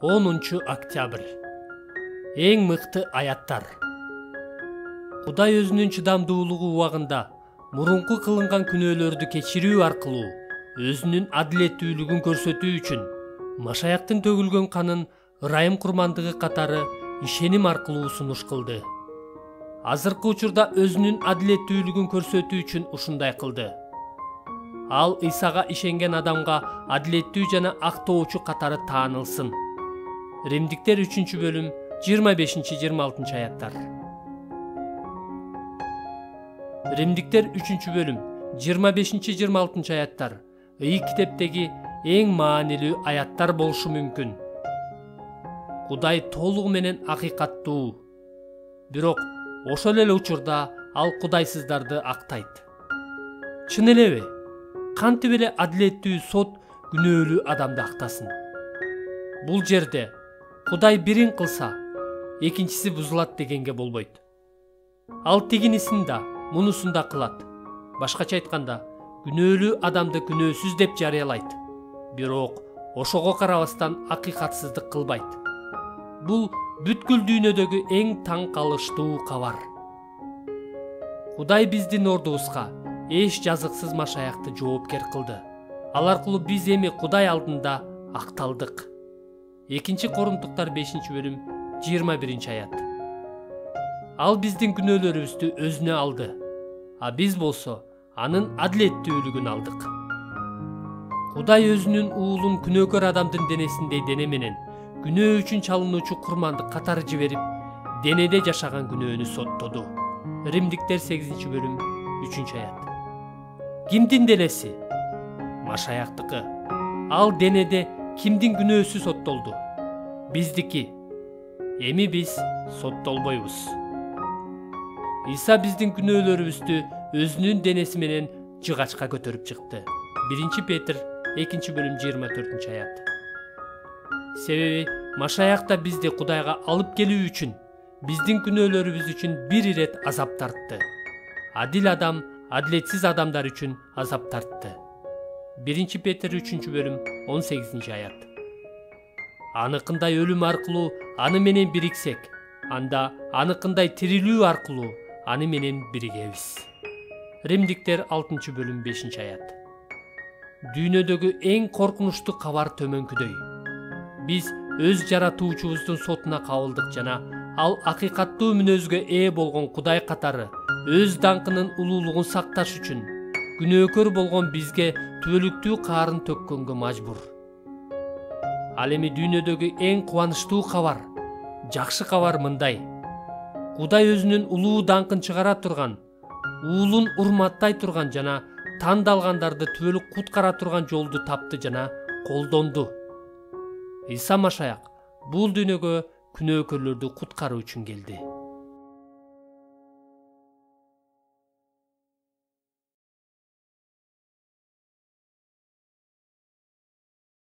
10-октябрь. Эң мыкты аяттар. Кудай өзүнүн чыдамдуулугу убагында мурунку кылынган күнөөлөрдү кечирүү аркылуу өзүнүн адилеттүүлүгүн көрсөтүү үчүн Машаяктын төгүлгөн канын ырайым курмандыгы катары ишеним аркылуу сунуш кылды. Азыркы учурда өзүнүн адилеттүүлүгүн көрсөтүү үчүн ушундай кылды. Ал Исага ишенген адамга адилеттүү жана актоочу катары таанылсын. Римдиктер 3-бөлүм 25-26 аяттар. Римдиктер 3-бөлүм 25-26 аяттар ый китептеги эң маанилүү аяттар болушу мүмкүн. Кудай толугу менен акыйкаттуу. Бирок ошол эле учурда ал кудайсыздарды актайт. Чын элеби? Кантип эле адилеттүү сот күнөөлүү адамды актасын? Бул жерде Кудай бирин кылса, экинчиси бузулат дегенге болбойт. Ал тигинисин да, мунусун да кылат. Башкача айтканда, күнөөлүү адамды күнөөсүз деп жарыялайт. Бирок ошого карабастан акыйкатсыздык кылбайт. Бул бүткүл дүйнөдөгү эң таң калыштуу кабар. Кудай биздин ордубузга эч жазыксыз Машаякты жоопкер кылды. Ал аркылуу биз эми Кудай алдында акталдык. 2-Корунтуктар 5-бөлүм 21 аят. Ал биздин күнөөлөрүбүздү өзүнө алды, а биз болсо анын адилеттүүлүгүн алдык. Кудай өзүнүн уулун күнөөкөр адамдын денесиндей дене менен күнөө үчүн чалынуучу курмандык катары жиберип, денеде жашаган күнөөнү соттоду. Римдиктер 8-бөлүм 3-аят. Кимдин денеси? Машаяктыкы. Ал денеде кимдин күнөөсү соттолду? Биздики. Эми биз соттолбойбуз. Иса биздин күнөөлөрүбүздү өзүнүн денеси менен жыгачка көтөрүп чыкты. 1 Петр 2-бөлүм 24 аят. Себеби Машаякта бизди Кудайга алып келүү үчүн, биздин күнөөлөрүбүз үчүн бир ирет азап тартты. Адил адам адилетсиз адамдар үчүн азап тартты. 1 Петр 3-бөлүм 18 аят. Аныкындай өлүм аркылуу аны менен бириксек, анда аныкындай тирилүү аркылуу аны менен биригебиз. Римдиктер 6-бөлүм 5 аят. Дүйнөдөгү эң коркунучтуу кабар төмөнкүдөй. Биз өз жаратуучубуздун сотуна кабылдык жана ал акыйкаттуу мүнөзгө ээ болгон Кудай катары өз даңкынын улуулугун сакташ үчүн күнөөкөр болгон бизге түбөлүктүү каарын төккөнгө мажбур. Ал эми дүйнөдөгү эң кубанычтуу кабар, жакшы кабар мындай. Кудай өзүнүн улуу даңкын чыгара турган, уулун урматтай турган жана тандалгандарды түбөлүк куткара турган жолду тапты жана колдонду. Иса Машаяк бул дүйнөгө күнөөкөрлөрдү куткаруу үчүн келди.